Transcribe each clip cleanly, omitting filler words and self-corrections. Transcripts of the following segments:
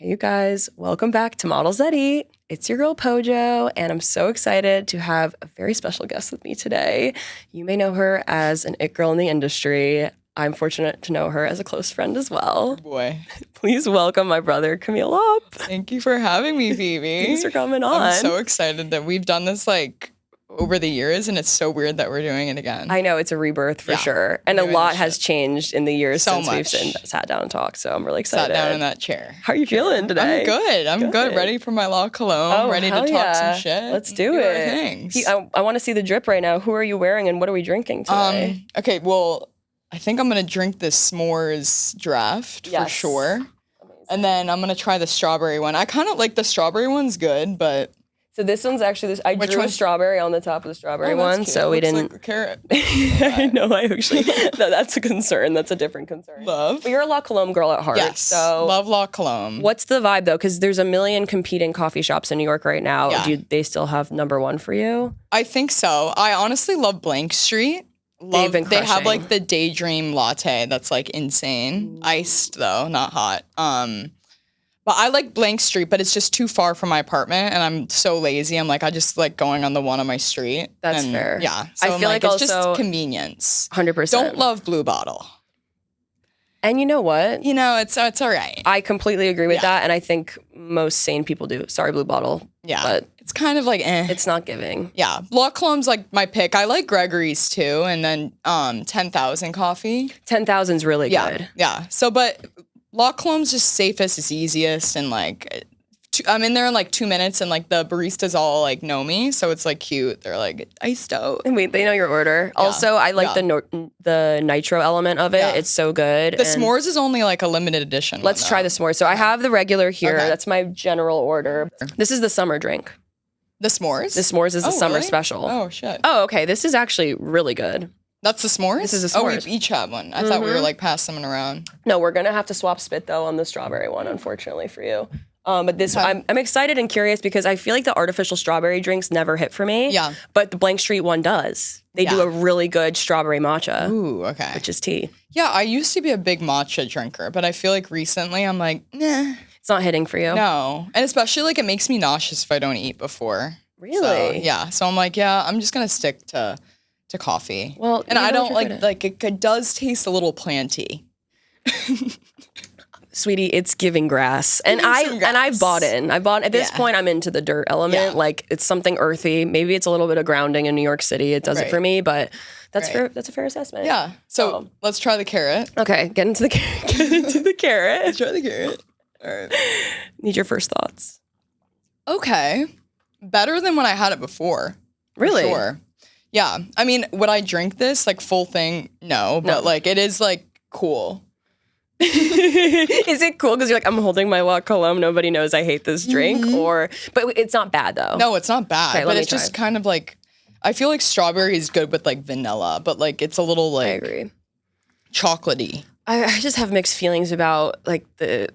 Hey, you guys, welcome back to Models That Eat. It's your girl Pojo, and I'm so excited to have a very special guest with me today. You may know her as an it girl in the industry. I'm fortunate to know her as a close friend as well. Boy. Please welcome my brother, Camille Opp. Thank you for having me, Phoebe. Thanks for coming on. I'm so excited that we've done this over the years, and it's so weird that we're doing it again. I know, it's a rebirth for sure. And a lot has changed in the years since we've sat down and talked, so I'm really excited. Sat down in that chair. How are you feeling today? I'm good. I'm good. Ready for my La Cologne. Ready to talk some shit. Let's do it. I want to see the drip right now. Who are you wearing and what are we drinking today? Okay, well, I think I'm going to drink the s'mores draft for sure. Amazing. And then I'm going to try the strawberry one. I kind of like the strawberry one's good, but... So this one's actually, I drew a strawberry on the top of the strawberry one, cute. So we didn't... Like a carrot. I know, I actually... No, that's a concern. That's a different concern. Love. But you're a La Cologne girl at heart. Yes, so love La Cologne. What's the vibe, though? Because there's a million competing coffee shops in New York right now. Yeah. Do they still have number one for you? I think so. I honestly love Blank Street. They have like the Daydream latte that's like insane. Iced though, not hot. But I like Blank Street, but it's just too far from my apartment, and I'm so lazy. I'm like, I just like going on the one on my street. That's fair. Yeah. So I feel like it's also just convenience. 100%. Don't love Blue Bottle. And you know what? You know, it's all right. I completely agree with that, and I think most sane people do. Sorry, Blue Bottle. Yeah. But it's kind of like It's not giving. Yeah. La Colombe's like my pick. I like Gregory's too, and then 10,000 coffee. 10,000's really good. Yeah. So, but La Colombe's just safest, it's easiest, and like I'm in there in like 2 minutes, and like the baristas all like know me, so it's like cute. They're like iced out. And wait, they know your order. Yeah. Also, I like the nitro element of it. Yeah. It's so good. The s'mores is only like a limited edition. Let's try the s'mores. So I have the regular here. Okay. That's my general order. This is the summer drink. The s'mores? The s'mores is the summer special. Oh shit. Oh, okay. This is actually really good. That's the s'mores? This is a s'mores. Oh, we each have one. I thought we were like passing them around. No, we're gonna have to swap spit though on the strawberry one, unfortunately for you. But this, I'm excited and curious because I feel like the artificial strawberry drinks never hit for me. Yeah. But the Blank Street one does. They do a really good strawberry matcha. Ooh, okay. Which is tea. Yeah, I used to be a big matcha drinker, but I feel like recently I'm like, nah. It's not hitting for you. No. And especially like it makes me nauseous if I don't eat before. Really? So, yeah. So I'm like, yeah, I'm just gonna stick to coffee. Well, and I don't like it does taste a little planty. Sweetie, it's giving grass. And I bought in. At this point I'm into the dirt element. Yeah. Like it's something earthy. Maybe it's a little bit of grounding in New York City. It does it for me, but that's fair. That's a fair assessment. Yeah. So let's try the carrot. Okay, get into the carrot. Let's try the carrot. All right. Need your first thoughts. Okay. Better than when I had it before. Really? Sure. Yeah. I mean, would I drink this like full thing? No, but like it is like cool. Is it cool because you're like, I'm holding my La Colombe, nobody knows I hate this drink? But it's not bad though. No, it's not bad. Okay, but it's just kind of like, I feel like strawberry is good with like vanilla, but like it's a little like, I agree, chocolatey. I just have mixed feelings about like the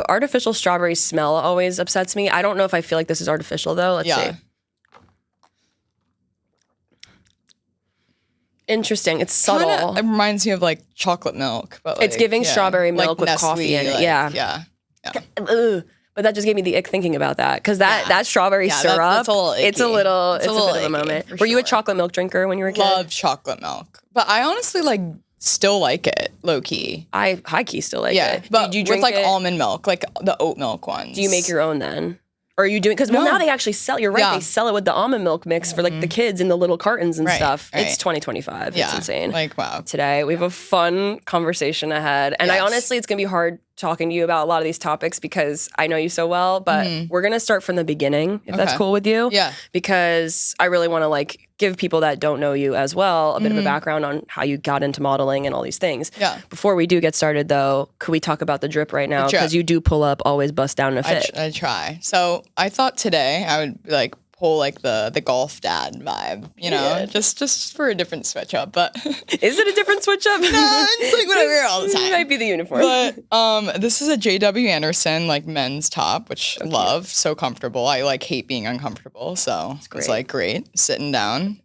artificial strawberry smell always upsets me. I don't know if I feel like this is artificial though. Let's see. Interesting. It's subtle. It reminds me of like chocolate milk, but like, it's giving strawberry milk like with Nestle, coffee in it. Like, yeah. Ugh. But that just gave me the ick thinking about that because that strawberry syrup, it's a bit of a moment. Were you a chocolate milk drinker when you were a kid? Love chocolate milk, but I honestly like still like it low key. I high key still like it. But do you drink with like almond milk, like the oat milk ones? Do you make your own then? Or are you doing, because now they actually sell, you're right, they sell it with the almond milk mix for like the kids in the little cartons and stuff. It's 2025. It's insane. Like, wow. Today, we have a fun conversation ahead. And I honestly, it's going to be hard talking to you about a lot of these topics because I know you so well, but we're going to start from the beginning, if that's cool with you. Yeah. Because I really want to like give people that don't know you as well a bit of a background on how you got into modeling and all these things. Yeah. Before we do get started though, could we talk about the drip right now? Because you do pull up, always bust down in a fit. I try. So I thought today I would like pull like the golf dad vibe, you know, just for a different switch up. But is it a different switch up? No, it's like what I wear all the time. It might be the uniform. But this is a JW Anderson like men's top, which I love, so comfortable. I like hate being uncomfortable, so it's like great sitting down.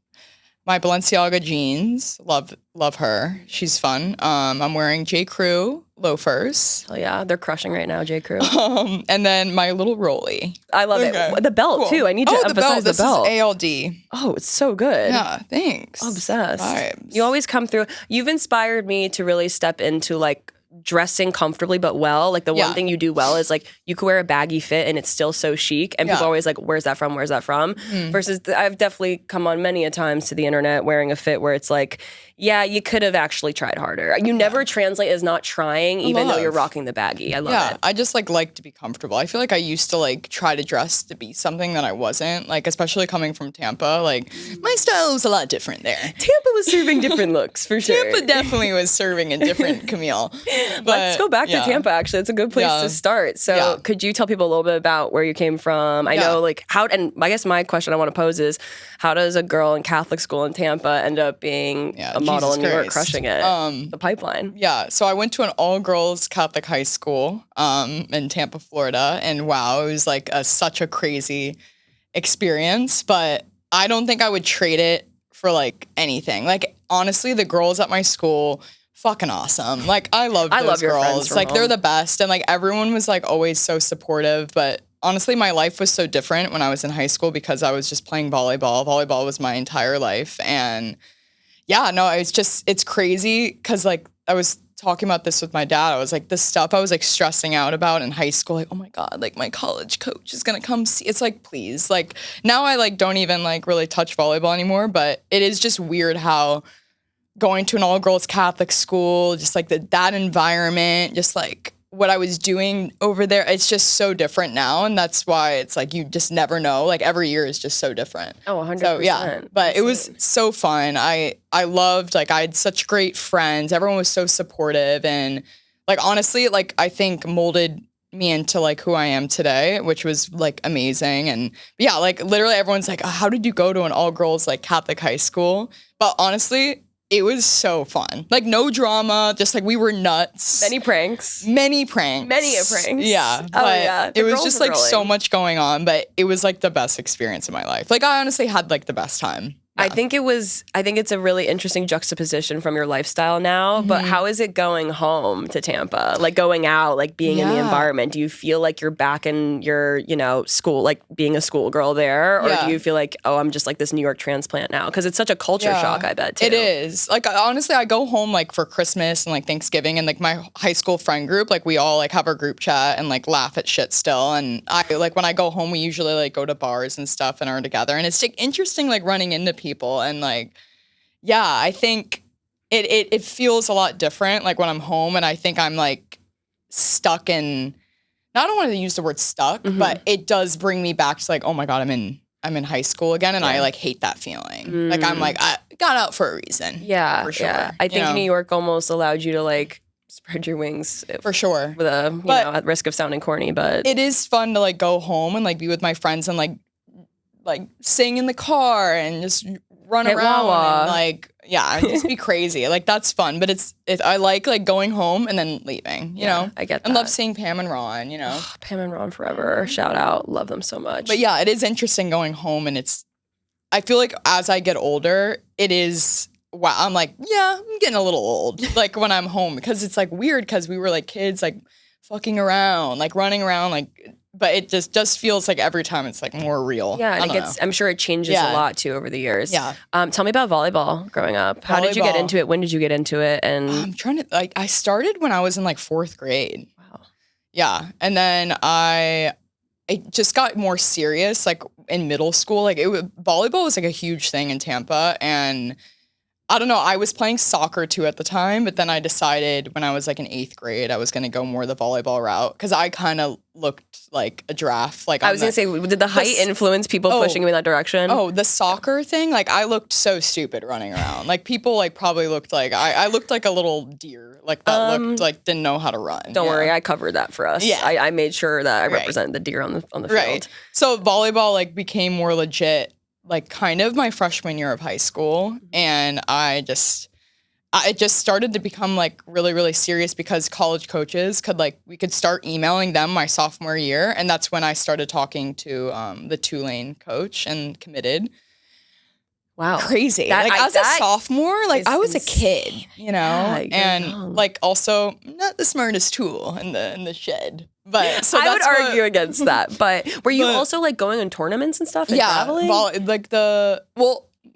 my Balenciaga jeans. Love her. She's fun. I'm wearing J. Crew loafers. Oh yeah, they're crushing right now, J. Crew. And then my little rolly. I love it. The belt too. I need to emphasize the belt. This is ALD. Oh, it's so good. Yeah, thanks. Obsessed. Vibes. You always come through. You've inspired me to really step into like dressing comfortably but well. Like the one thing you do well is like you could wear a baggy fit and it's still so chic, and people are always like, where's that from, versus I've definitely come on many a times to the internet wearing a fit where it's like, yeah, you could have actually tried harder. You never translate as not trying, even though you're rocking the baggy. I love it. I just like to be comfortable. I feel like I used to like try to dress to be something that I wasn't, like especially coming from Tampa. Like my style was a lot different there. Tampa was serving different looks for sure. Tampa definitely was serving a different Camille. But, let's go back to Tampa, actually. It's a good place to start. So could you tell people a little bit about where you came from? I know like how, and I guess my question I want to pose is, how does a girl in Catholic school in Tampa end up being a model in New York, crushing it? The pipeline. Yeah, so I went to an all-girls Catholic high school in Tampa, Florida, and wow, it was like such a crazy experience, but I don't think I would trade it for like anything. Like honestly, the girls at my school, fucking awesome. Like I love those girls. Like they're the best, and like everyone was like always so supportive, but honestly, my life was so different when I was in high school because I was just playing volleyball. Volleyball was my entire life. And yeah, no, it's crazy because like I was talking about this with my dad. I was like, the stuff I was like stressing out about in high school, like, oh my God, like my college coach is going to come see. It's like, please. Like now I like don't even like really touch volleyball anymore, but it is just weird how going to an all-girls Catholic school, just like that environment, just like what I was doing over there, it's just so different now. And that's why it's like, you just never know. Like every year is just so different. Oh, 100%. So yeah, but it was so fun. I loved, like I had such great friends. Everyone was so supportive. And like, honestly, like I think molded me into like who I am today, which was like amazing. And yeah, like literally everyone's like, oh, how did you go to an all-girls like Catholic high school? But honestly, it was so fun. Like no drama, just like we were nuts. Many pranks. Many a pranks. Yeah. But it was just like so much going on, but it was like the best experience of my life. Like I honestly had like the best time. Yeah. I think it's a really interesting juxtaposition from your lifestyle now, but how is it going home to Tampa? Like going out, like being in the environment, do you feel like you're back in your, school, like being a schoolgirl there? Or do you feel like, oh, I'm just like this New York transplant now? Because it's such a culture shock, I bet, too. It is. Like, honestly, I go home like for Christmas and like Thanksgiving, and like my high school friend group, like we all like have our group chat and like laugh at shit still. And I like when I go home, we usually like go to bars and stuff and are together. And it's like interesting like running into people and like, yeah, I think it feels a lot different like when I'm home, and I think I'm like stuck in, I don't want to use the word stuck, but it does bring me back to like, oh my God, I'm in high school again, and I like hate that feeling. Like I'm like, I got out for a reason. Yeah, for sure. Yeah. I think New York almost allowed you to like spread your wings for sure, with at risk of sounding corny, but it is fun to like go home and like be with my friends and like sing in the car and just run around and like just be crazy. Like that's fun, but it's I like going home and then leaving, you know. I get that. And love seeing Pam and Ron, you know. Pam and Ron forever. Shout out. Love them so much. But yeah, it is interesting going home, and I feel like as I get older, it is I'm like, yeah, I'm getting a little old like when I'm home, because it's like weird because we were like kids like fucking around, like running around like, but it just feels like every time it's like more real. Yeah, and I'm sure it changes a lot too over the years. Yeah. Tell me about volleyball growing up. How did you get into it? When did you get into it? And I'm trying to I started when I was in like 4th grade. Wow. Yeah, and then it just got more serious like in middle school. Like volleyball was like a huge thing in Tampa, and I don't know, I was playing soccer too at the time, but then I decided when I was like in 8th grade, I was going to go more the volleyball route because I kind of looked like a giraffe. Like I was going to say, did the height influence people pushing you in that direction? Oh, the soccer thing? Like I looked so stupid running around. Like people like probably looked like, I looked like a little deer. Like that looked like didn't know how to run. Don't worry, I covered that for us. Yeah. I made sure that I represented the deer on the field. Right. So volleyball like became more legit like kind of my freshman year of high school, and I just started to become like really, really serious because college coaches we could start emailing them my sophomore year, and that's when I started talking to the Tulane coach and committed. Wow. Crazy. As a sophomore, I was a kid, and also not the smartest tool in the shed. But so I would argue against that. But were you also going on tournaments and stuff and traveling?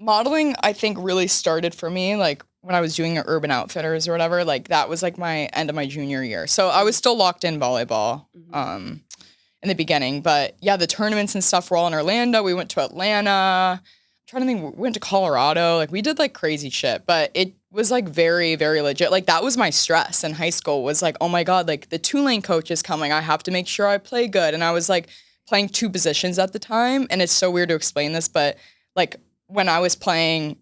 Modeling I think really started for me when I was doing Urban Outfitters or whatever. That was my end of my junior year. So I was still locked in volleyball in the beginning. But yeah, the tournaments and stuff were all in Orlando. We went to Atlanta. Trying to think, we went to Colorado. We did crazy shit, but it was very, very legit. That was my stress in high school was oh my God, the two-lane coach is coming. I have to make sure I play good. And I was playing two positions at the time. And it's so weird to explain this, but when I was playing,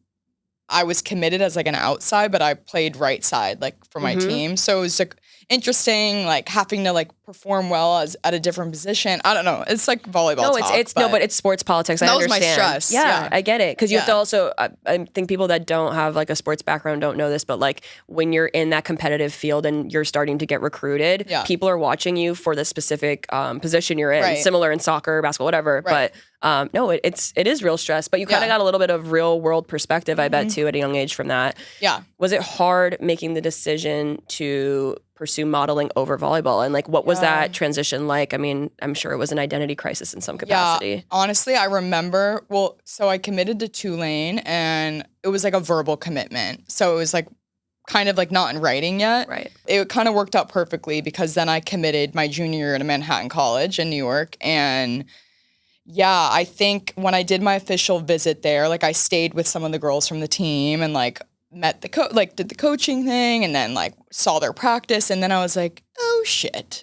I was committed as an outside, but I played right side for my team. So it was interesting, having to perform well at a different position. I don't know. It's volleyball. No, but it's sports politics. I understand. That was my stress. Yeah, I get it. Because you have to also, I think people that don't have a sports background don't know this, but when you're in that competitive field and you're starting to get recruited, people are watching you for the specific position you're in. Right. Similar in soccer, basketball, whatever. Right. But no, it is real stress. But you kind of got a little bit of real world perspective, I bet, too, at a young age from that. Yeah. Was it hard making the decision to pursue modeling over volleyball? And what was that transition like? I mean, I'm sure it was an identity crisis in some capacity. Yeah, honestly, I remember, so I committed to Tulane and it was a verbal commitment. So it was kind of not in writing yet. Right. It kind of worked out perfectly because then I committed my junior year to Manhattan College in New York. And yeah, I think when I did my official visit there, I stayed with some of the girls from the team and met the did the coaching thing and then saw their practice. And then I was oh shit,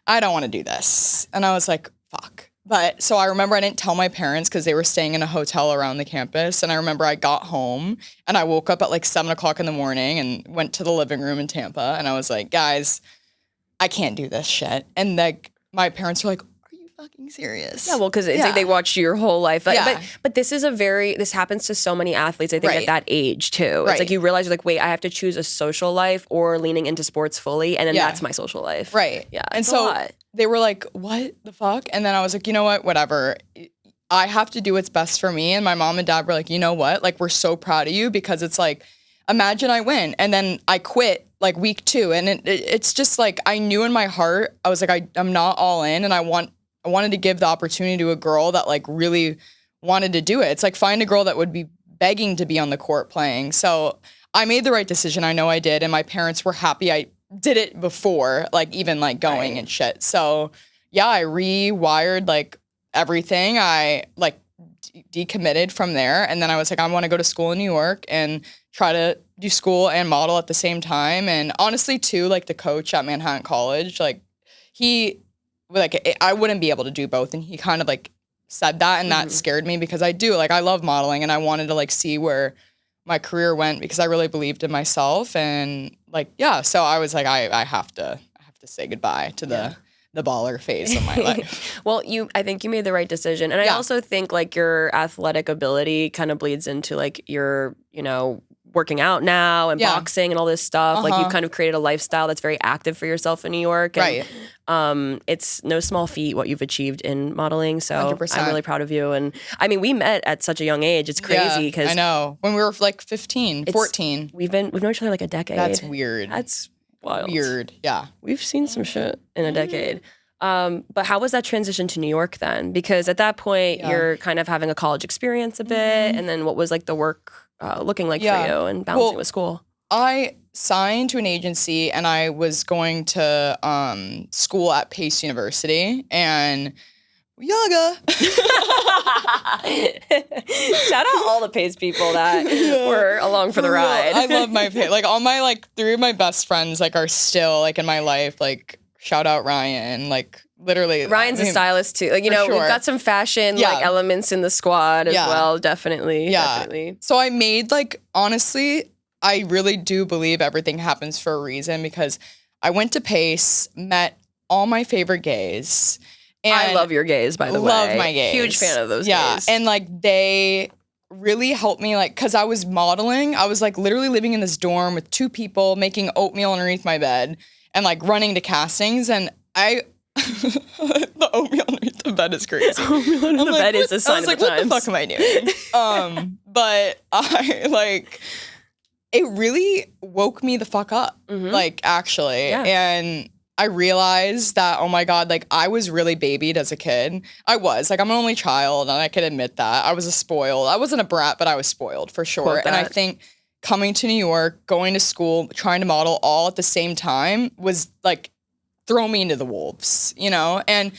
I don't want to do this. And I was fuck. But so I remember I didn't tell my parents because they were staying in a hotel around the campus. And I remember I got home and I woke up at 7:00 in the morning and went to the living room in Tampa. And I was guys, I can't do this shit. And my parents were fucking serious. Yeah, well, because it's they watched you your whole life. But this is this happens to so many athletes, I think, at that age, too. It's you realize, you're wait, I have to choose a social life or leaning into sports fully, and then that's my social life. Right. Yeah. And so they were what the fuck? And then I was you know what? Whatever. I have to do what's best for me. And my mom and dad were you know what? We're so proud of you because it's imagine I win. And then I quit week 2. And it's just I knew in my heart, I was I'm not all in and I wanted to give the opportunity to a girl that really wanted to do it. It's find a girl that would be begging to be on the court playing. So I made the right decision. I know I did. And my parents were happy I did it before, even going and shit. So yeah, I rewired everything. I decommitted from there. And then I was I want to go to school in New York and try to do school and model at the same time. And honestly too, the coach at Manhattan College, he, I wouldn't be able to do both. And he kind of said that and that scared me because I do, I love modeling and I wanted to see where my career went because I really believed in myself. And so I was I have to say goodbye to the baller phase of my life. Well, I think you made the right decision. And I also think your athletic ability kind of bleeds into your, working out now and boxing and all this stuff. You've kind of created a lifestyle that's very active for yourself in New York. And, right. It's no small feat what you've achieved in modeling. So 100%. I'm really proud of you. And I mean, we met at such a young age. It's crazy because I know when we were 15, 14. We've known each other a decade. That's weird. That's wild. Weird. Yeah. We've seen some shit in a decade. But how was that transition to New York then? Because at that point, you're kind of having a college experience a bit. And then what was the work looking like for you and balancing with school? I signed to an agency and I was going to school at Pace University and yoga. Shout out all the Pace people that were along for the ride. I love my Pace. All my 3 of my best friends are still in my life. Shout out Ryan. Literally. Ryan's a stylist too. We've got some fashion elements in the squad as well. Definitely. Yeah. Definitely. So I made honestly, I really do believe everything happens for a reason because I went to Pace, met all my favorite gays. And I love your gays, by the way. Love my gays. Huge fan of those gays. And they really helped me because I was modeling. I was literally living in this dorm with 2 people making oatmeal underneath my bed and running to castings. And the oatmeal underneath the bed is crazy. Oatmeal underneath the bed is a sign of the times. What the fuck am I doing? but I like, it really woke me the fuck up, like actually. Yeah. And I realized that, oh my God, like I was really babied as a kid. I was like, I'm an only child and I can admit that. I was I wasn't a brat, but I was spoiled for sure. And I think coming to New York, going to school, trying to model all at the same time was like, throw me into the wolves, you know? And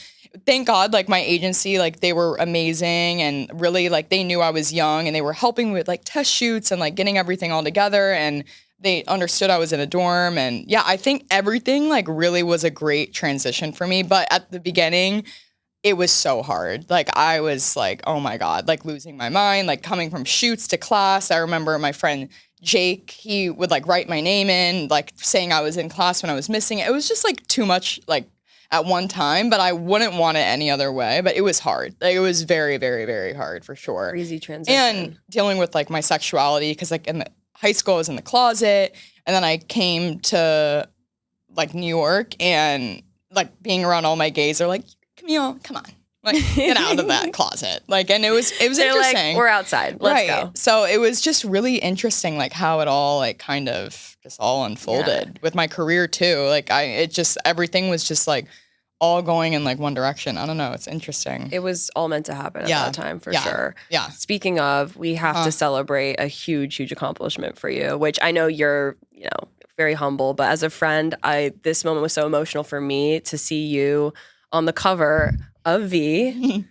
thank God, like my agency, like they were amazing and really like they knew I was young and they were helping me with like test shoots and like getting everything all together, and they understood I was in a dorm. And yeah, I think everything like really was a great transition for me. But at the beginning, it was so hard. Like I was like, oh my God, like losing my mind, like coming from shoots to class. I remember my friend Jake, he would like write my name in, like saying I was in class when I was missing it. It was just like too much like at one time, but I wouldn't want it any other way. But it was hard. Like it was very, very, very hard for sure. Crazy transition. And dealing with like my sexuality, because like in the high school I was in the closet, and then I came to like New York and like being around all my gays, they're like, Camille, come on. Like, get out of that closet. Like, and it was They're interesting. Like, we're outside. Let's go. So it was just really interesting, like how it all like kind of just all unfolded with my career too. Like everything was just like all going in like one direction. I don't know. It's interesting. It was all meant to happen at that time for sure. Yeah. Speaking of, we have to celebrate a huge, huge accomplishment for you, which I know you're, you know, very humble, but as a friend, this moment was so emotional for me to see you on the cover of V.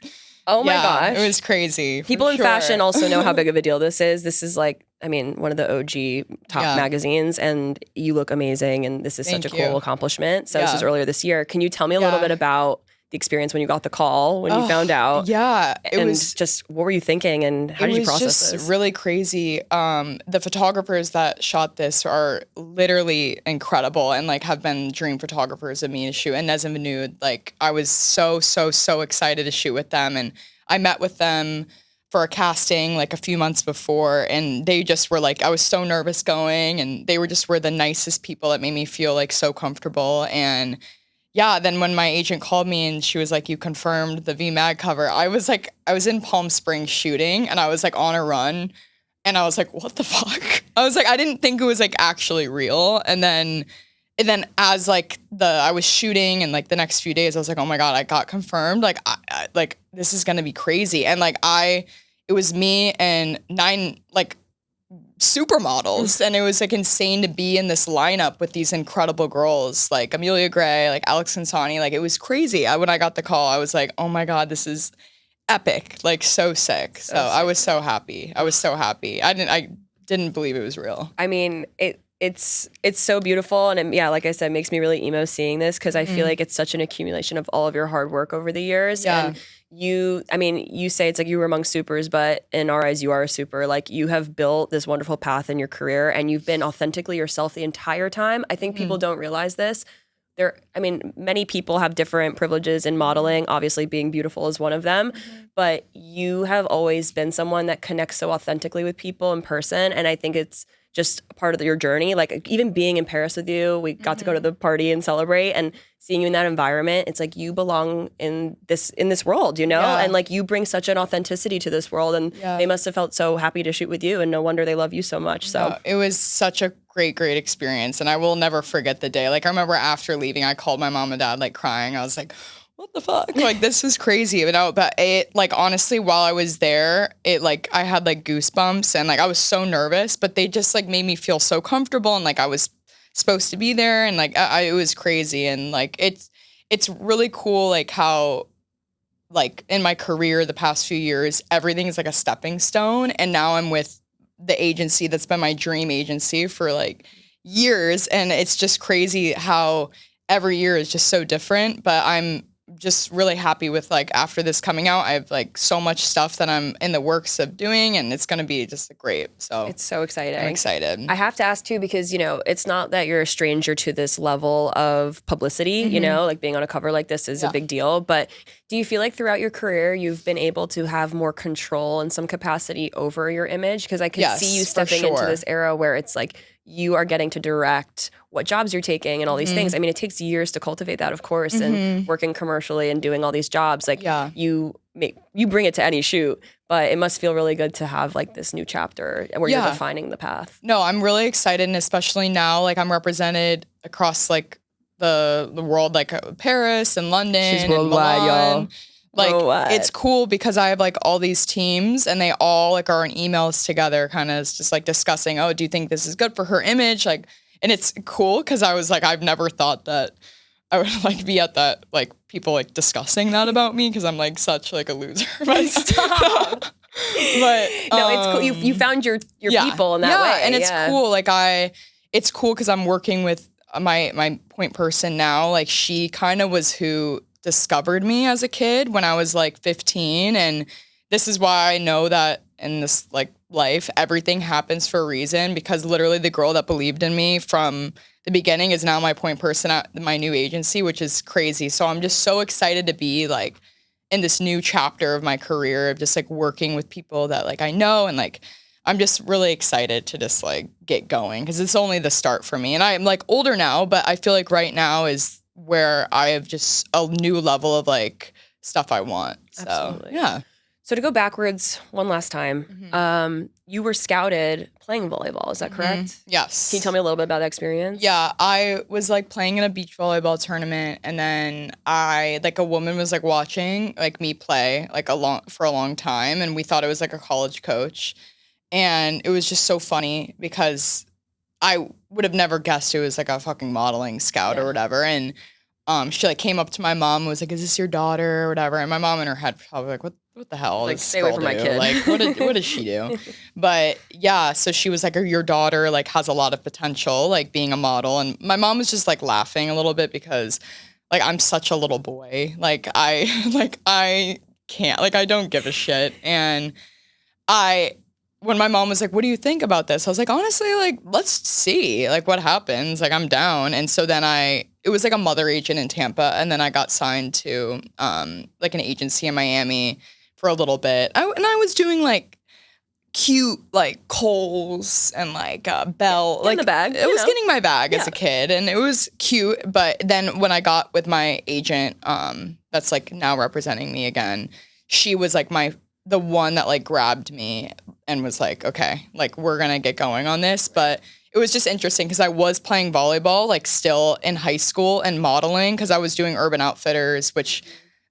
Oh my gosh. It was crazy. People in fashion also know how big of a deal this is. This is like, I mean, one of the OG top magazines, and you look amazing, and this is such a cool accomplishment. So this was earlier this year. Can you tell me a little bit about the experience when you got the call, when you found out? Yeah. It was just, what were you thinking and how did you process this? It was just really crazy. The photographers that shot this are literally incredible and like have been dream photographers of me to shoot. And Nezin Vanud, like I was so excited to shoot with them. And I met with them for a casting like a few months before, and they just were like, I was so nervous going, and they were the nicest people that made me feel like so comfortable. And yeah, then when my agent called me and she was like, you confirmed the V-Mag cover, I was in Palm Springs shooting, and I was like on a run, and I was like, what the fuck? I was like, I didn't think it was like actually real. And then as like I was shooting and like the next few days, I was like, oh my God, I got confirmed. Like, I like, this is going to be crazy. And like, it was me and 9 like supermodels, and it was like insane to be in this lineup with these incredible girls like Amelia Gray, like Alex Insani. Like it was crazy. When I got the call, I was like, oh my God, this is epic, like so sick. So I was so happy. I didn't believe it was real. I mean, it's so beautiful, and like I said, it makes me really emo seeing this, because I feel like it's such an accumulation of all of your hard work over the years. And you say it's like you were among supers, but in our eyes, you are a super. Like, you have built this wonderful path in your career, and you've been authentically yourself the entire time. I think people don't realize this. Many people have different privileges in modeling. Obviously, being beautiful is one of them. But you have always been someone that connects so authentically with people in person, and I think it's just part of your journey. Like, even being in Paris with you, we got to go to the party and celebrate, and seeing you in that environment, it's like you belong in this world, you know? And like, you bring such an authenticity to this world, and they must have felt so happy to shoot with you, and no wonder they love you so much. So it was such a great experience, and I will never forget the day. Like, I remember after leaving, I called my mom and dad like crying. I was like, what the fuck? Like, this is crazy, you know? But it, like, honestly, while I was there, it, like, I had, like, goosebumps, and, like, I was so nervous, but they just, like, made me feel so comfortable, and, like, I was supposed to be there, and, like, it was crazy. And, like, it's really cool, like, how, like, in my career the past few years, everything is, like, a stepping stone, and now I'm with the agency that's been my dream agency for, like, years, and it's just crazy how every year is just so different. But I'm just really happy with, like, after this coming out, I have, like, so much stuff that I'm in the works of doing, and it's going to be just great. So it's so exciting. I'm excited. I have to ask too, because, you know, it's not that you're a stranger to this level of publicity, you know, like being on a cover like this is a big deal. But do you feel like throughout your career, you've been able to have more control in some capacity over your image? Because I can see you stepping into this era where it's like, you are getting to direct what jobs you're taking and all these things. I mean, it takes years to cultivate that, of course, and working commercially and doing all these jobs. Like, you you bring it to any shoot, but it must feel really good to have like this new chapter where you're defining the path. No, I'm really excited, and especially now, like I'm represented across like the world, like Paris and London. She's worldwide, and y'all. Like worldwide. It's cool because I have like all these teams, and they all like are in emails together, kind of just like discussing, oh, do you think this is good for her image? Like, and it's cool because I was like, I've never thought that I would like be at that, like people like discussing that about me because I'm like such like a loser. Stop. But no, it's cool. You found your people in that way. And it's cool. Like it's cool because I'm working with my point person now. Like she kind of was who discovered me as a kid when I was like 15. And this is why I know that in this like life, everything happens for a reason, because literally the girl that believed in me from the beginning is now my point person at my new agency, which is crazy. So I'm just so excited to be like in this new chapter of my career of just like working with people that like I know, and like I'm just really excited to just like get going because it's only the start for me. And I'm like older now, but I feel like right now is where I have just a new level of like stuff I want. So Absolutely. Yeah. So to go backwards one last time, you were scouted playing volleyball. Is that correct? Yes. Can you tell me a little bit about that experience? Yeah, I was like playing in a beach volleyball tournament, and then a woman was like watching like me play like for a long time, and we thought it was like a college coach, and it was just so funny because I would have never guessed it was like a fucking modeling scout or whatever, and she like came up to my mom and was like, "Is this your daughter?" or whatever, and my mom in her head probably like, "What the hell?" Like, stay away from my kid. Like, what does she do? But yeah, so she was like, your daughter like has a lot of potential, like being a model. And my mom was just like laughing a little bit because like I'm such a little boy. Like I can't, like I don't give a shit. And when my mom was like, "What do you think about this?" I was like, honestly, like, let's see like what happens. Like I'm down. And so then it was like a mother agent in Tampa. And then I got signed to like an agency in Miami for a little bit. I was doing like cute like Kohl's and like Bell. Like in the bag. I was getting my bag as a kid, and it was cute. But then when I got with my agent, that's like now representing me again, she was like the one that like grabbed me and was like, okay, like we're gonna get going on this. But it was just interesting because I was playing volleyball like still in high school and modeling because I was doing Urban Outfitters, which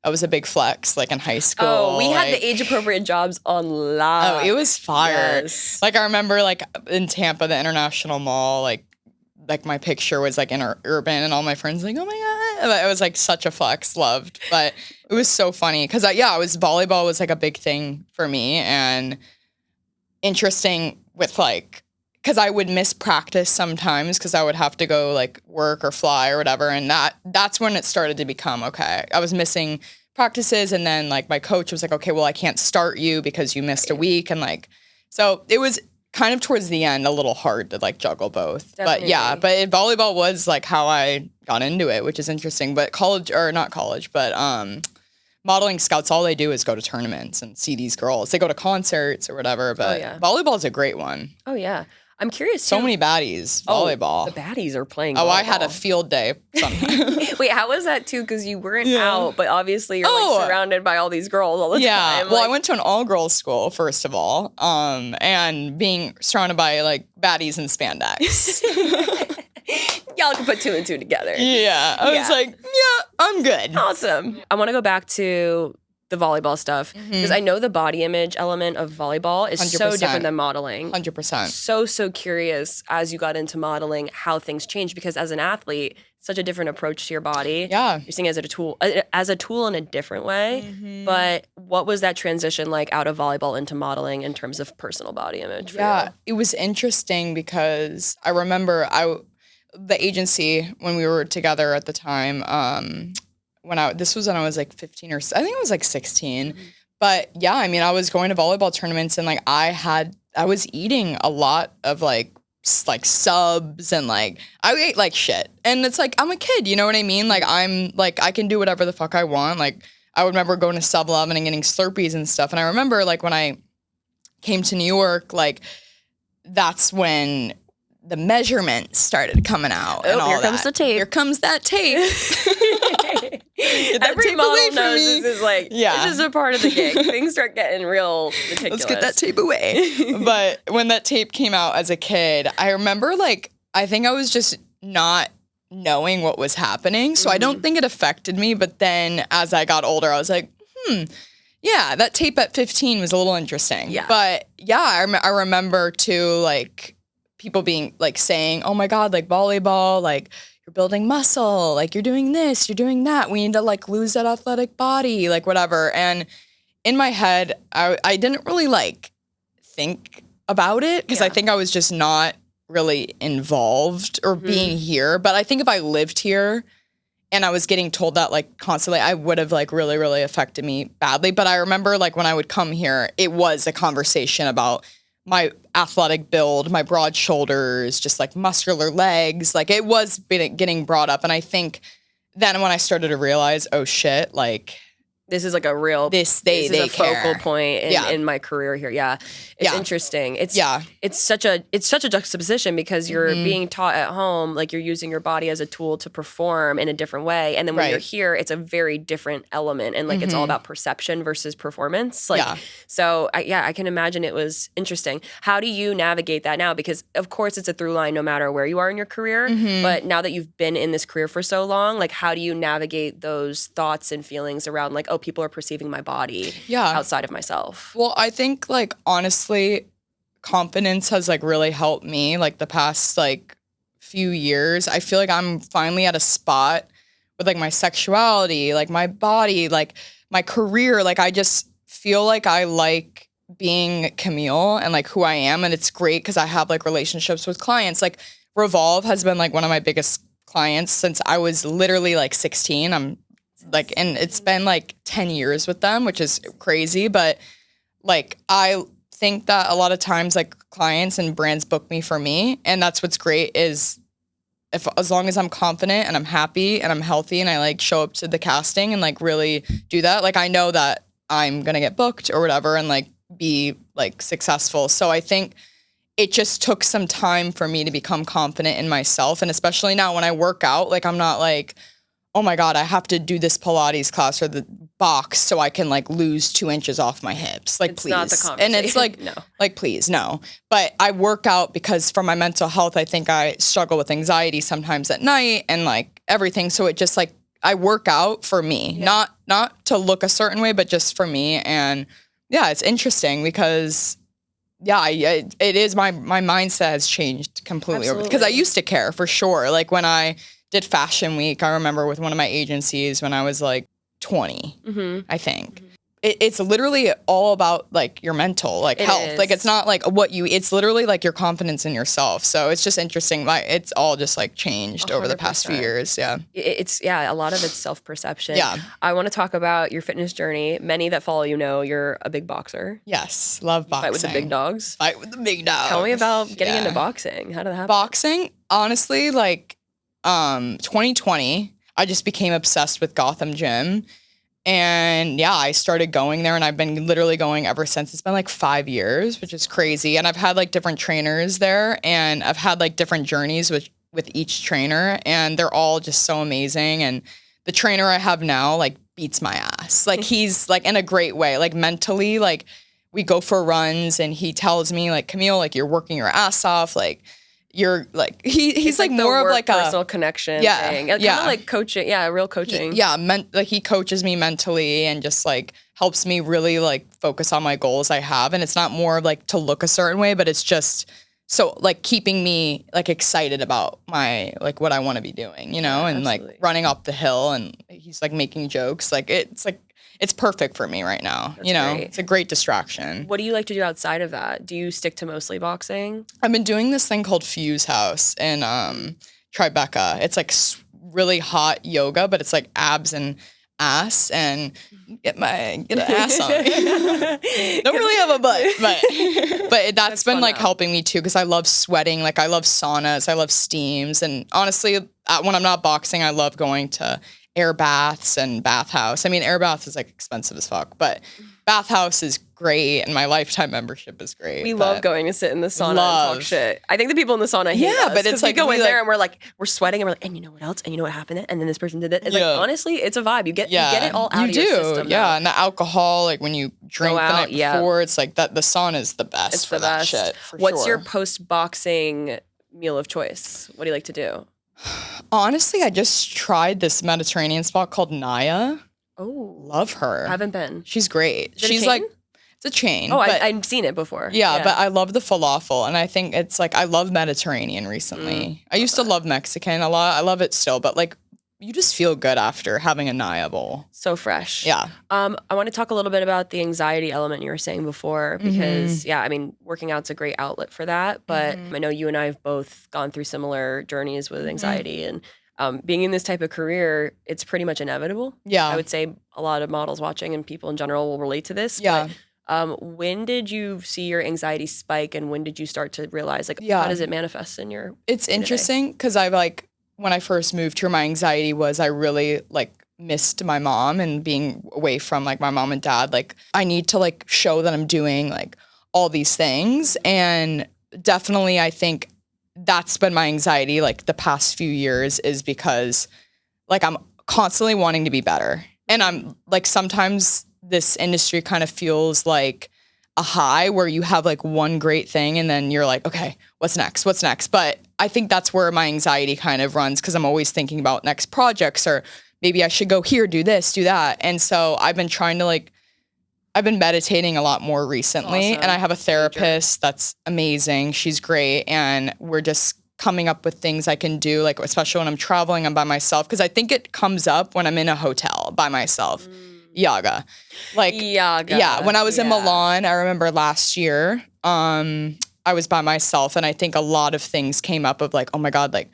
I was a big flex like in high school. Oh, we had the age appropriate jobs on lock. Oh, it was fire. Yes. Like I remember like in Tampa, the International Mall, like my picture was like in Urban, and all my friends like, oh my God. It was like such a flex, loved. But it was so funny because volleyball was like a big thing for me, and interesting with like, because I would miss practice sometimes because I would have to go like work or fly or whatever. And that's when it started to become, okay, I was missing practices. And then like my coach was like, okay, well, I can't start you because you missed a week. And like, so it was kind of towards the end a little hard to like juggle both. Definitely. But yeah, volleyball was like how I got into it, which is interesting. But modeling scouts, all they do is go to tournaments and see these girls. They go to concerts or whatever. But volleyball is a great one. Oh, yeah. I'm curious, so many baddies, volleyball. The baddies are playing volleyball. Oh, I had a field day sometimes. Wait, how was that, too? Because you weren't out, but obviously you're like surrounded by all these girls all the time. Well, I went to an all-girls school, first of all, and being surrounded by, like, baddies and spandex. Y'all can put two and two together. Yeah. I was like, yeah, I'm good. Awesome. I want to go back to the volleyball stuff because I know the body image element of volleyball is 100%. so different than modeling. 100%. So curious as you got into modeling how things changed because as an athlete, such a different approach to your body. Yeah. You're seeing it as a tool in a different way. But what was that transition like out of volleyball into modeling in terms of personal body image for you? It was interesting because I remember the agency when we were together at the time, this was when I was like 15 or I think I was like 16. But yeah, I mean, I was going to volleyball tournaments and like I was eating a lot of like subs and like I ate like shit. And it's like I'm a kid, you know what I mean? Like I'm like I can do whatever the fuck I want. Like I would remember going to 7-Eleven and getting Slurpees and stuff. And I remember like when I came to New York, like that's when the measurements started coming out. Oh, here comes the tape. Here comes that tape. Every model knows this is like, it's just a part of the gig. Things start getting real ridiculous. Let's get that tape away. But when that tape came out as a kid, I remember like, I think I was just not knowing what was happening. So I don't think it affected me. But then as I got older, I was like, yeah, that tape at 15 was a little interesting. Yeah. But yeah, I remember too, like people being like saying, oh my God, like volleyball, like you're building muscle, like you're doing this, you're doing that. We need to like lose that athletic body, like whatever. And in my head, I didn't really like think about it because I think I was just not really involved or being here. But I think if I lived here and I was getting told that like constantly, I would have like really, really affected me badly. But I remember like when I would come here, it was a conversation about my athletic build, my broad shoulders, just like muscular legs. Like it was getting brought up. And I think then when I started to realize, oh shit, like this is like a real this is a focal point in my career here. Yeah. It's interesting. It's such a juxtaposition because you're being taught at home, like you're using your body as a tool to perform in a different way. And then when you're here, it's a very different element. And like it's all about perception versus performance. Like so I can imagine it was interesting. How do you navigate that now? Because of course it's a through line no matter where you are in your career. But now that you've been in this career for so long, like how do you navigate those thoughts and feelings around like, oh, people are perceiving my body outside of myself? Well, I think like honestly, confidence has like really helped me like the past like few years. I feel like I'm finally at a spot with like my sexuality, like my body, like my career. Like I just feel like I like being Camille and like who I am. And it's great because I have like relationships with clients. Like Revolve has been like one of my biggest clients since I was literally like 16. I'm like, and it's been like 10 years with them, which is crazy. But like, I think that a lot of times like clients and brands book me for me. And that's what's great is as long as I'm confident and I'm happy and I'm healthy and I like show up to the casting and like really do that, like I know that I'm going to get booked or whatever and like be like successful. So I think it just took some time for me to become confident in myself. And especially now when I work out, like I'm not like, oh my God, I have to do this Pilates class or the box so I can like lose 2 inches off my hips. Like, it's please. Not the conversation. And it's like, no. Like, please, no. But I work out because for my mental health, I think I struggle with anxiety sometimes at night and like everything. So it just like, I work out for me, not to look a certain way, but just for me. And yeah, it's interesting because it is my mindset has changed completely because I used to care for sure. Like when I did Fashion Week, I remember with one of my agencies when I was like 20, I think. It's literally all about like your mental like health. Like it's not like what you, it's literally like your confidence in yourself. So it's just interesting. It's all just like changed 100%. Over the past few years. Yeah. It's a lot of it's self-perception. Yeah. I want to talk about your fitness journey. Many that follow you know you're a big boxer. Yes. Love boxing. Fight with the big dogs. Fight with the big dogs. Tell me about getting into boxing. How did that happen? Boxing, honestly, like 2020, I just became obsessed with Gotham Gym. And yeah, I started going there and I've been literally going ever since. It's been like 5 years, which is crazy. And I've had like different trainers there and I've had like different journeys with each trainer and they're all just so amazing. And the trainer I have now like beats my ass. Like he's like in a great way, like mentally, like we go for runs and he tells me like, Camille, like you're working your ass off. Like you're like he's like more of like a personal connection thing. Kind of like coaching, real coaching. Like he coaches me mentally and just like helps me really like focus on my goals I have. And it's not more of like to look a certain way, but it's just so like keeping me like excited about my like what I want to be doing, you know, and like running up the hill and he's like making jokes. Like it's perfect for me right now. That's great. It's a great distraction. What do you like to do outside of that? Do you stick to mostly boxing? I've been doing this thing called Fuse House in Tribeca. It's like really hot yoga, but it's like abs and ass and get an ass on me. Don't really have a butt, but that's been like helping me too because I love sweating. Like I love saunas, I love steams, and honestly, when I'm not boxing, I love going to air baths and bathhouse. I mean, air baths is like expensive as fuck, but bathhouse is great and my lifetime membership is great. We love going to sit in the sauna and talk shit. I think the people in the sauna hate us. But it's like we go in there and we're sweating and we're like, and you know what else? And you know what happened? And then this person did it. And like, honestly, it's a vibe. You get it all out of your system. Yeah, and the alcohol, like when you drink the night before, it's like that. The sauna is the best. It's the best. That shit. What's your post-boxing meal of choice? What do you like to do? Honestly, I just tried this Mediterranean spot called Naya. Oh, love her. Haven't been. She's great. She's like. It's a chain. Oh, I've seen it before. Yeah, but I love the falafel. And I think it's like, I love Mediterranean recently. I used to love Mexican a lot. I love it still. But like, you just feel good after having a Naya bowl. So fresh. Yeah. I want to talk a little bit about the anxiety element you were saying before. Because, I mean, working out's a great outlet for that. But I know you and I have both gone through similar journeys with anxiety. And being in this type of career, it's pretty much inevitable. Yeah. I would say a lot of models watching and people in general will relate to this. Yeah. But, when did you see your anxiety spike and when did you start to realize how does it manifest in your It's interesting because I when I first moved here, my anxiety was I really missed my mom and being away from my mom and dad. Like I need to show that I'm doing all these things. And definitely I think that's been my anxiety the past few years is because I'm constantly wanting to be better. And I'm sometimes this industry kind of feels like a high where you have one great thing and then you're like, okay, what's next? What's next? But I think that's where my anxiety kind of runs because I'm always thinking about next projects or maybe I should go here, do this, do that. And so I've been trying to I've been meditating a lot more recently. Awesome. And I have a therapist that's amazing. She's great. And we're just coming up with things I can do, especially when I'm traveling, I'm by myself. Because I think it comes up when I'm in a hotel by myself. Yoga. Yoga. Yeah. When I was in Milan, I remember last year, I was by myself and I think a lot of things came up of oh my God, it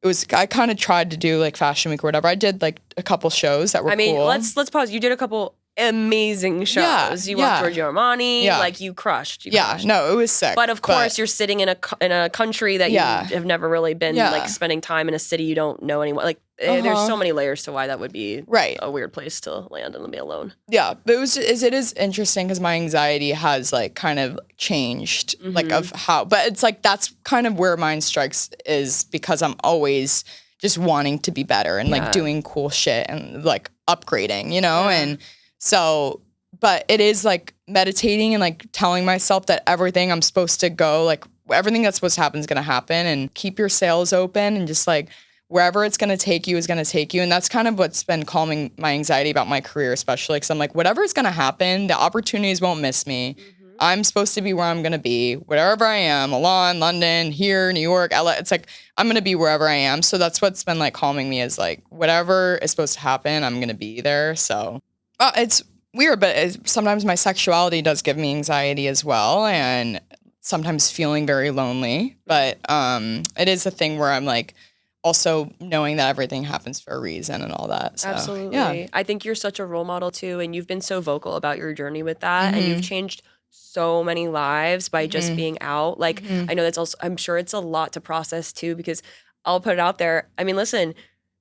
was, I kind of tried to do Fashion Week or whatever. I did a couple shows that were cool. let's pause. You did a couple amazing shows. You watched Giorgio Armani. You crushed. No, it was sick. But of course, you're sitting in a country that you have never really been spending time in a city you don't know anyone. There's so many layers to why that would be a weird place to land and be alone. Yeah, but it is interesting because my anxiety has kind of changed of how, but it's that's kind of where mine strikes is because I'm always just wanting to be better and doing cool shit and upgrading, and so, but it is meditating and telling myself that everything I'm supposed to go, everything that's supposed to happen is going to happen and keep your sails open and just wherever it's going to take you is going to take you. And that's kind of what's been calming my anxiety about my career, especially because I'm whatever is going to happen, the opportunities won't miss me. I'm supposed to be where I'm going to be, wherever I am, Milan, London, here, New York, LA. It's I'm going to be wherever I am. So that's what's been calming me is whatever is supposed to happen, I'm going to be there. So it's weird, but sometimes my sexuality does give me anxiety as well. And sometimes feeling very lonely. But it is a thing where I'm also knowing that everything happens for a reason and all that. So, absolutely. Yeah. I think you're such a role model too. And you've been so vocal about your journey with that. And you've changed so many lives by just being out. I know that's also, I'm sure it's a lot to process too, because I'll put it out there. I mean, listen,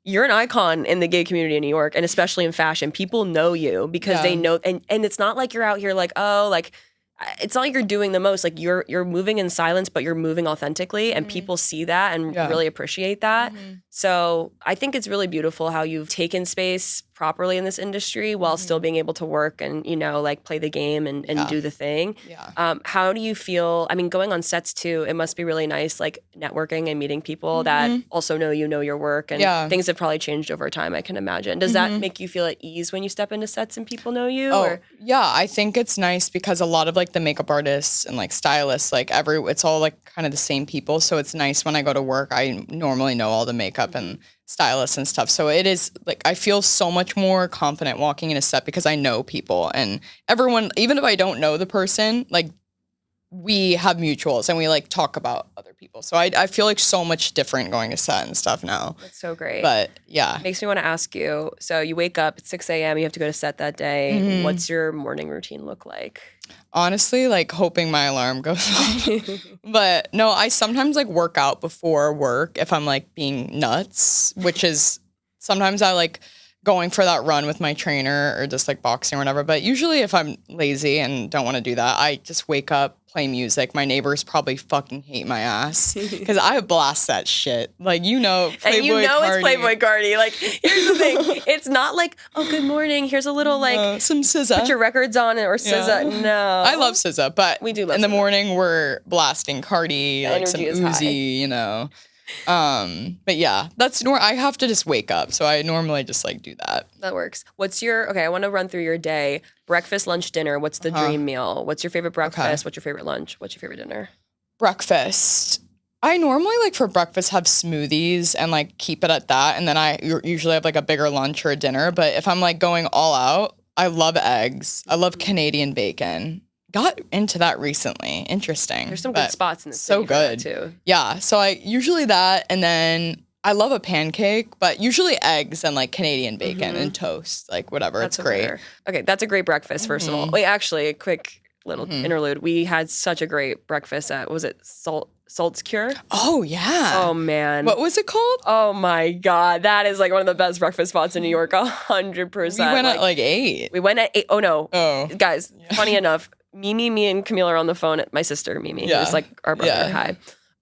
you're an icon in the gay community in New York and especially in fashion. People know you because they know, and it's not like you're out here it's not like you're doing the most. You're moving in silence, but you're moving authentically, and people see that and really appreciate that. So I think it's really beautiful how you've taken space properly in this industry while still being able to work and play the game and do the thing. How do you feel? I mean, going on sets too, it must be really nice, networking and meeting people that also know your work, and things have probably changed over time, I can imagine. Does that make you feel at ease when you step into sets and people know you? Oh, yeah, I think it's nice because a lot of the makeup artists and stylists, it's all kind of the same people. So it's nice when I go to work, I normally know all the makeup and stylists and stuff. So it is I feel so much more confident walking in a set because I know people and everyone, even if I don't know the person, we have mutuals and we talk about other people. So I feel so much different going to set and stuff now. That's so great. But yeah. Makes me want to ask you, so you wake up at 6 a.m., you have to go to set that day. What's your morning routine look like? Honestly, hoping my alarm goes off. But no, I sometimes work out before work if I'm being nuts, which is sometimes I going for that run with my trainer or just like boxing or whatever. But usually if I'm lazy and don't want to do that, I just wake up, play music. My neighbors probably fucking hate my ass because I blast that shit. Like, Playboy and you know Cardi. It's Playboy Cardi. Like, here's the thing. It's not like, oh, good morning. Here's a little some SZA. Put your records on it or SZA. Yeah. No. I love SZA, but we do love in the SZA. morning we're blasting Cardi, like some Uzi, But yeah, I have to just wake up. So I normally just like do that. That works. I want to run through your day. Breakfast, lunch, dinner. What's the dream meal? What's your favorite breakfast? Okay. What's your favorite lunch? What's your favorite dinner? Breakfast. I normally like for breakfast have smoothies and like keep it at that. And then I usually have like a bigger lunch or a dinner. But if I'm like going all out, I love eggs. I love Canadian bacon. Got into that recently. Interesting. There's some good spots in the city. So good too. Yeah. So I usually that, and then I love a pancake, but usually eggs and like Canadian bacon and toast, like whatever. That's great. Okay, that's a great breakfast. First of all, wait, actually, a quick little interlude. We had such a great breakfast at Salt's Cure? Oh yeah. Oh man. What was it called? Oh my god, that is like one of the best breakfast spots in New York. 100%. We went at like 8. We went at 8. Oh no. Oh, guys. Yeah. Funny enough. Me and Camille are on the phone. My sister, Mimi, who's like our brother, hi,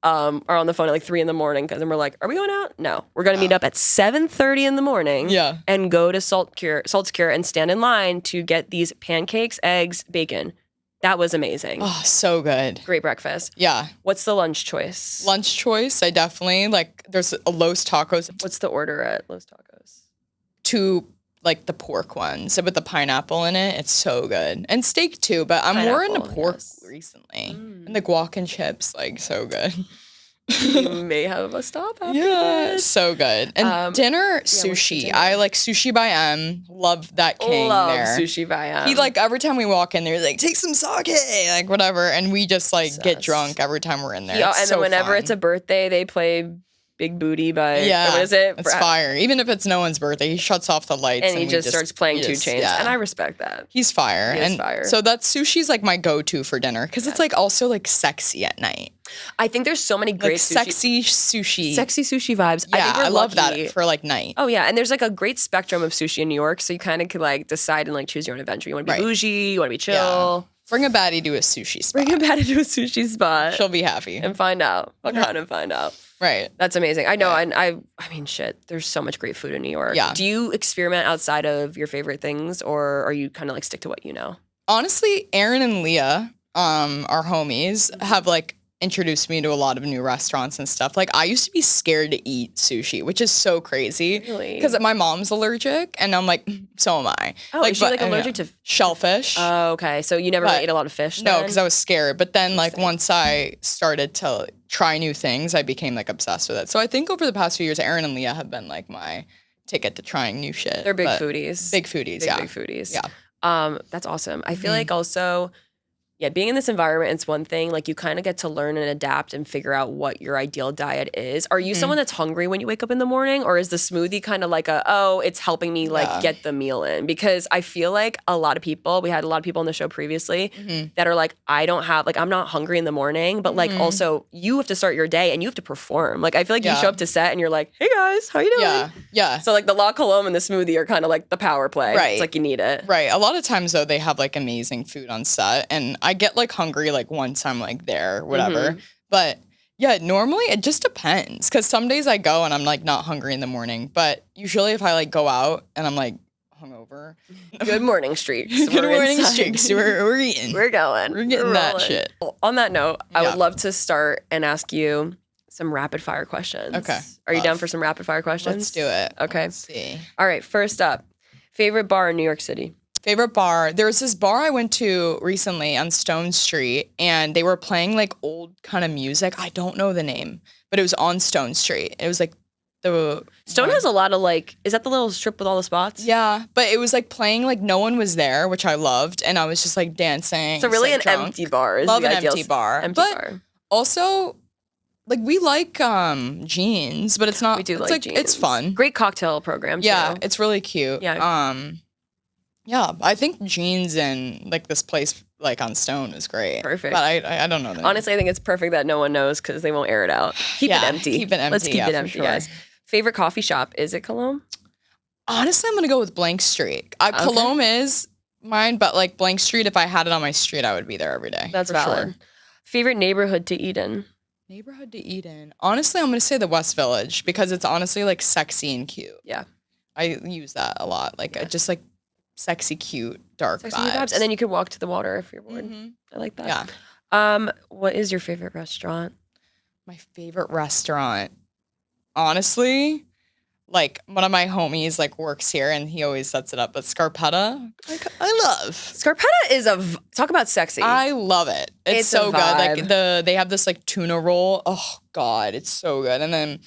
are on the phone at like 3 a.m. because then we're like, are we going out? No, we're gonna meet up at 7:30 in the morning. Yeah, and go to Salt's Cure, and stand in line to get these pancakes, eggs, bacon. That was amazing. Oh, so good. Great breakfast. Yeah. What's the lunch choice? Lunch choice, I definitely like. There's a Los Tacos. What's the order at Los Tacos? 2. Like the pork ones with the pineapple in it. It's so good. And steak too, but I'm more into pork recently. And the guac and chips, like so good. You may have a stop after this. So good. And dinner, sushi. Dinner? I like Sushi by M. Love that king there. Sushi by M. He like, every time we walk in there, he's like, take some sake, like whatever. And we just like get drunk every time we're in there. Yeah, and then whenever it's a birthday, they play Big Booty by, what is it? It's fire. Even if it's no one's birthday, he shuts off the lights. And he just starts playing 2 Chainz. Yeah. And I respect that. He's fire. He is fire. So sushi's like my go-to for dinner because it's like also like sexy at night. I think there's so many great sexy sushi. Sexy sushi vibes. Yeah, I love that for like night. Oh yeah, and there's like a great spectrum of sushi in New York, so you kind of could like decide and like choose your own adventure. You want to be bougie, you want to be chill. Yeah. Bring a baddie to a sushi spot. She'll be happy. And find out. Fuck around and find out. Right. That's amazing. I know. And I mean, shit, there's so much great food in New York. Yeah. Do you experiment outside of your favorite things, or are you kind of like stick to what you know? Honestly, Aaron and Leah, our homies, have like introduced me to a lot of new restaurants and stuff. Like I used to be scared to eat sushi, which is so crazy. Really? Because my mom's allergic, and I'm like, so am I. Oh, is she like allergic to shellfish? Oh, okay. So you never really ate a lot of fish then? No, because I was scared. But then like once I started to try new things, I became like obsessed with it. So I think over the past few years, Aaron and Leah have been like my ticket to trying new shit. They're big foodies. Big foodies, Big foodies. Yeah. That's awesome. I feel like also, being in this environment, it's one thing. Like you kind of get to learn and adapt and figure out what your ideal diet is. Are you someone that's hungry when you wake up in the morning, or is the smoothie kind of like it's helping me like get the meal in? Because I feel like we had a lot of people on the show previously that are like, I don't have, like, I'm not hungry in the morning, but like also you have to start your day and you have to perform. Like I feel like you show up to set and you're like, hey guys, how you doing? Yeah. So like the La Colombe and the smoothie are kind of like the power play. Right. It's like you need it. Right. A lot of times though, they have like amazing food on set, and I get like hungry like once I'm like there, whatever. But yeah, normally it just depends, because some days I go and I'm like not hungry in the morning, but usually if I like go out and I'm like hungover. Good morning streaks. Good morning streaks. We're eating. We're going. We're getting that shit. On that note, I would love to start and ask you some rapid fire questions. Okay. Are you down for some rapid fire questions? Let's do it. Okay. Let's see. All right. First up, favorite bar in New York City? Favorite bar. There was this bar I went to recently on Stone Street, and they were playing like old kind of music. I don't know the name, but it was on Stone Street. It was like Stone has a lot of like, is that the little strip with all the spots? Yeah, but it was like playing like no one was there, which I loved, and I was just like dancing. So really like, an drunk. Empty bar. Love an empty bar. Empty bar. Also, like we like jeans, but it's not. We do it's like jeans. It's fun. Great cocktail program too. Yeah, it's really cute. Yeah. Yeah, I think jeans in like this place like on Stone is great. Perfect. But I don't know. Honestly, I think it's perfect that no one knows because they won't air it out. Keep it empty. Keep it empty. Let's keep it empty, guys. Favorite coffee shop? Is it Cologne? Honestly, I'm gonna go with Blank Street. Cologne is mine, but like Blank Street, if I had it on my street, I would be there every day. That's valid. Sure. Favorite neighborhood to eat in? Neighborhood to eat in. Honestly, I'm gonna say the West Village because it's honestly like sexy and cute. Yeah. I use that a lot. Like just like sexy, cute, dark vibes. And then you could walk to the water if you're bored. Mm-hmm. I like that. Yeah. What is your favorite restaurant? My favorite restaurant. Honestly, like one of my homies like works here and he always sets it up. But Scarpetta, I love. Scarpetta is talk about sexy. I love it. It's so good. Like they have this like tuna roll. Oh God, it's so good. And then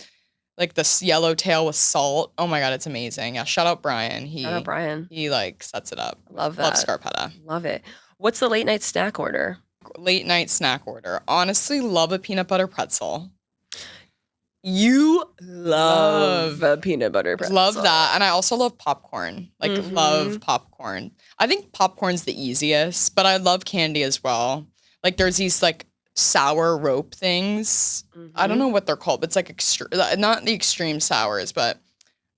like this yellowtail with salt. Oh my God, it's amazing. Yeah, shout out Brian. He like sets it up. Love that. Love Scarpetta. Love it. What's the late night snack order? Late night snack order. Honestly, love a peanut butter pretzel. You love a peanut butter pretzel. Love that. And I also love popcorn. Like, love popcorn. I think popcorn's the easiest, but I love candy as well. Like, there's these, like, sour rope things. I don't know what they're called, but it's, like, not the extreme sours, but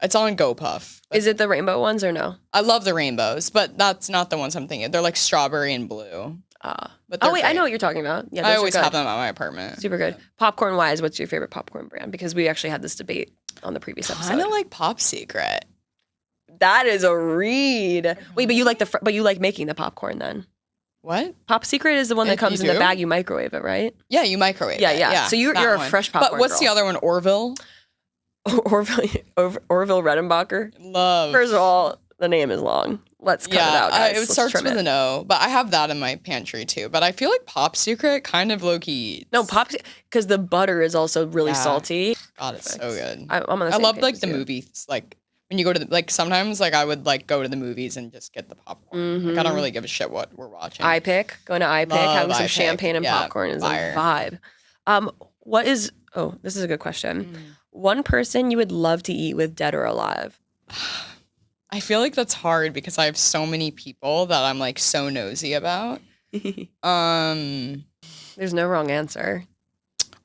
it's on GoPuff. Is it the rainbow ones or no? I love the rainbows, but that's not the ones I'm thinking. They're, like, strawberry and blue. But wait, great. I know what you're talking about. Yeah, I always have them at my apartment. Super good. Popcorn wise, what's your favorite popcorn brand? Because we actually had this debate on the previous episode. Kind of like Pop Secret. That is a read. Wait, but you like making the popcorn then? What? Pop Secret is the one that comes in the bag. You microwave it, right? Yeah, you microwave it. Yeah. So you're a fresh popcorn. But what's the other one? Orville. Orville Redenbacher. Love. First of all, the name is long. Let's cut it out, guys. It starts with an O, but I have that in my pantry too. But I feel like Pop Secret kind of low-key. No, because the butter is also really salty. God, it's so good. I'm on the same love page like the movies. Like when you go to sometimes like I would like go to the movies and just get the popcorn. Like I don't really give a shit what we're watching. Going to iPick, having some champagne and popcorn is a vibe. This is a good question. One person you would love to eat with, dead or alive? I feel like that's hard because I have so many people that I'm like so nosy about. There's no wrong answer.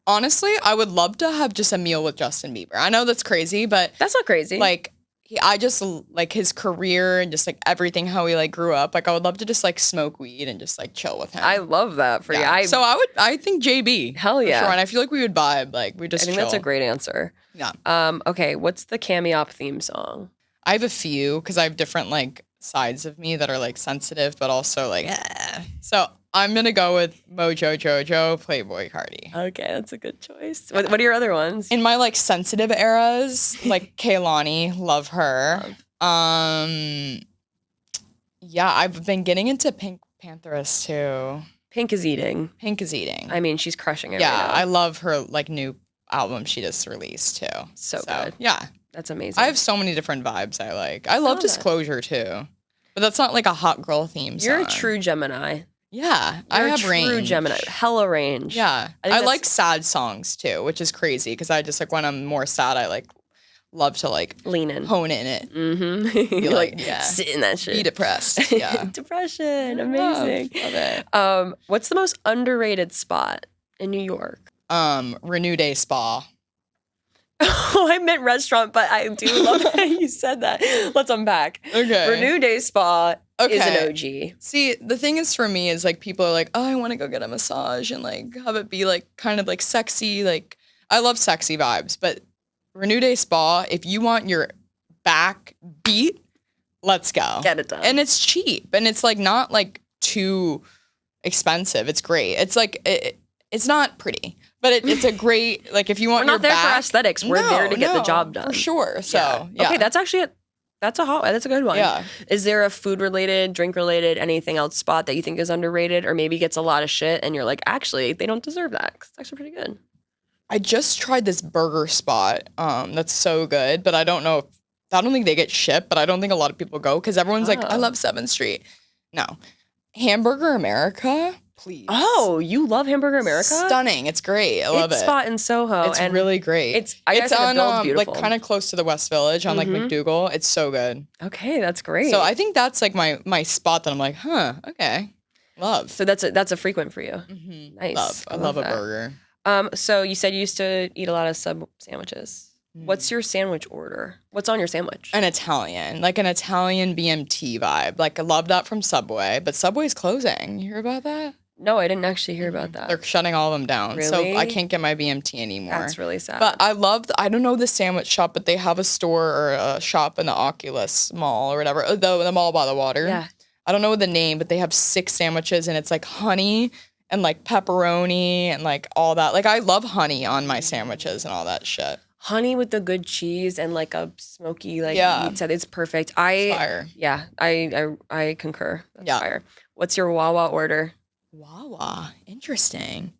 Honestly, I would love to have just a meal with Justin Bieber. I know that's crazy, but that's not crazy. Like I just like his career and just like everything, how he like grew up. Like I would love to just like smoke weed and just like chill with him. I love that for you. I think JB. Hell yeah. Sure. And I feel like we would vibe. Like we just I think chill. That's a great answer. Yeah. Okay. What's the Camille Opp theme song? I have a few because I have different like sides of me that are like sensitive, but also like, So I'm going to go with Mojo Jojo, Playboy Cardi. Okay, that's a good choice. What are your other ones? In my like sensitive eras, like Kaylani, love her. Yeah, I've been getting into Pink Pantheress too. Pink is eating. I mean, she's crushing it. Yeah, right now. I love her like new album she just released too. So good. Yeah. That's amazing. I have so many different vibes I like. I love Disclosure too. But that's not like a hot girl theme song. You're a true Gemini. Yeah, I have range. True Gemini. Hella range. Yeah. I like sad songs too, which is crazy because I just like when I'm more sad, I like love to like lean in, hone in it. You like sit in that shit. Be depressed. Yeah. Depression. Amazing. Love it. What's the most underrated spot in New York? Renew Day Spa. Oh, I meant restaurant, but I do love that you said that. Let's unpack. Okay. Renew Day Spa is an OG. See, the thing is for me is like people are like, oh, I want to go get a massage and like have it be like kind of like sexy. Like I love sexy vibes, but Renew Day Spa, if you want your back beat, let's go. Get it done. And it's cheap and it's like not like too expensive. It's great. It's like it's not pretty. But it's a great, like, if you want We're your not there back, for aesthetics. We're there to get the job done. For sure. So, yeah. Okay, that's actually that's a good one. Yeah. Is there a food-related, drink-related, anything else spot that you think is underrated or maybe gets a lot of shit and you're like, actually, they don't deserve that? 'Cause it's actually pretty good. I just tried this burger spot that's so good, but I don't think they get shit, but I don't think a lot of people go because everyone's like, I love 7th Street. No. Hamburger America, please. Oh, you love Hamburger America? Stunning. It's great. I love it. Spot in Soho. It's really great. It's on like kind of close to the West Village on like McDougal. It's so good. Okay, that's great. So I think that's like my spot that I'm like, okay, love. So that's a frequent for you. Mm-hmm. Nice. I love a burger. So you said you used to eat a lot of sub sandwiches. What's your sandwich order? What's on your sandwich? An Italian BMT vibe. Like, I love that from Subway, but Subway's closing. You hear about that? No, I didn't actually hear about that. They're shutting all of them down. Really? So I can't get my BMT anymore. That's really sad. But I don't know the sandwich shop, but they have a store or a shop in the Oculus Mall or whatever. The mall by the water. Yeah. I don't know the name, but they have 6 sandwiches and it's like honey and like pepperoni and like all that. Like, I love honey on my sandwiches and all that shit. Honey with the good cheese and like a smoky meat set. It's perfect. It's fire. Yeah, I concur. That's fire. What's your Wawa order? Wawa. Interesting.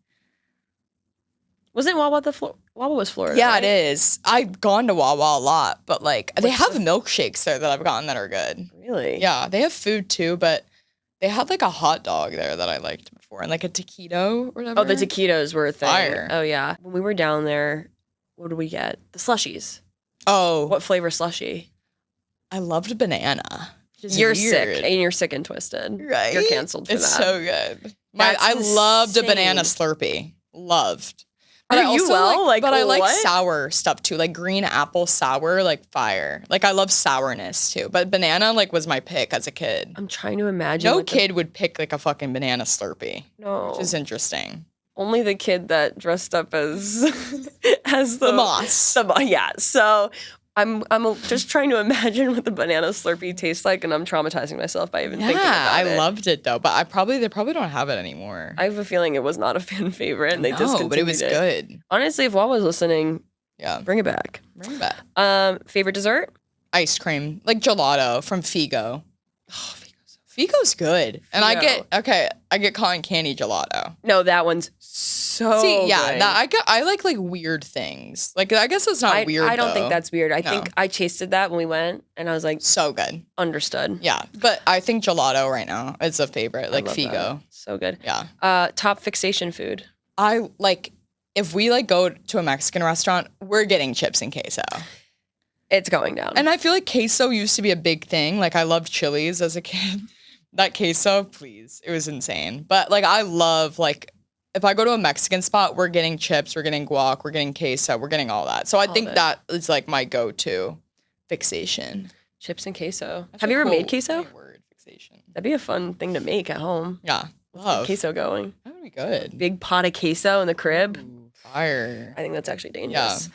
Wasn't Wawa Wawa was Florida? Yeah, right? it is. I've gone to Wawa a lot, but like they have milkshakes there that I've gotten that are good. Really? Yeah, they have food too, but they had like a hot dog there that I liked before and like a taquito or whatever. Oh, the taquitos were a thing. Fire. Oh yeah. When we were down there, what did we get? The slushies. Oh. What flavor slushie? I loved banana. You're sick, and you're sick and twisted. Right? You're canceled for that. It's so good. I loved a banana Slurpee. Loved. But Are you well? I like what? sour stuff too, like green apple sour, like fire. Like, I love sourness too. But banana like was my pick as a kid. I'm trying to imagine. No kid would pick like a fucking banana Slurpee. No, which is interesting. Only the kid that dressed up as the moss. Yeah. So I'm just trying to imagine what the banana Slurpee tastes like, and I'm traumatizing myself by even thinking about it. I loved it though, but they probably don't have it anymore. I have a feeling it was not a fan favorite, and they discontinued it. But it was good. Honestly, if Wawa's listening, bring it back. Bring it back. Favorite dessert? Ice cream, like gelato from Figo. Oh, Figo's good. And I get cotton candy gelato. No, that one's so good. I like weird things. Like, I guess it's not weird. I don't think that's weird. I think I tasted that when we went, and I was like, so good. Understood. Yeah, but I think gelato right now is a favorite. Like Figo. That. So good. Yeah. Top fixation food. I like, if we go to a Mexican restaurant, we're getting chips and queso. It's going down. And I feel like queso used to be a big thing. Like, I loved Chili's as a kid. That queso, please. It was insane. But I love, if I go to a Mexican spot, we're getting chips, we're getting guac, we're getting queso, we're getting all that. So I think that is my go-to fixation. Chips and queso. Have you ever made queso? Word, fixation. That'd be a fun thing to make at home. Yeah. Love. Queso going. That would be good. Big pot of queso in the crib. Ooh, fire. I think that's actually dangerous.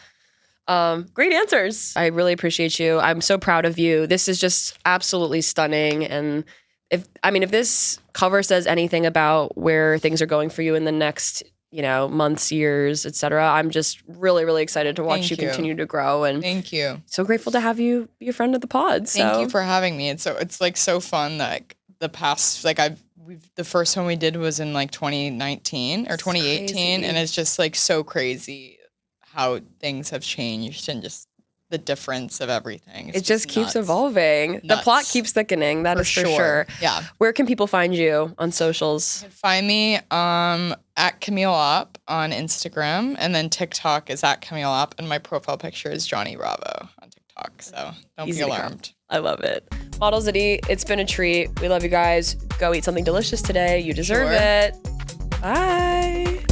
Yeah. Great answers. I really appreciate you. I'm so proud of you. This is just absolutely stunning. And if this cover says anything about where things are going for you in the next, months, years, etc., I'm just really, really excited to watch you continue to grow. And thank you. So grateful to have you be a friend of the pod. Thank you for having me. It's so fun that the past the first one we did was in 2019 or 2018, and it's just so crazy how things have changed and just the difference of everything. It just keeps evolving. Nuts. The plot keeps thickening. That is for sure. Yeah. Where can people find you on socials? You can find me at Camille Opp on Instagram, and then TikTok is at Camille Opp, and my profile picture is Johnny Bravo on TikTok. So don't be alarmed. I love it. Models that eat, it's been a treat. We love you guys. Go eat something delicious today. You deserve it. Bye.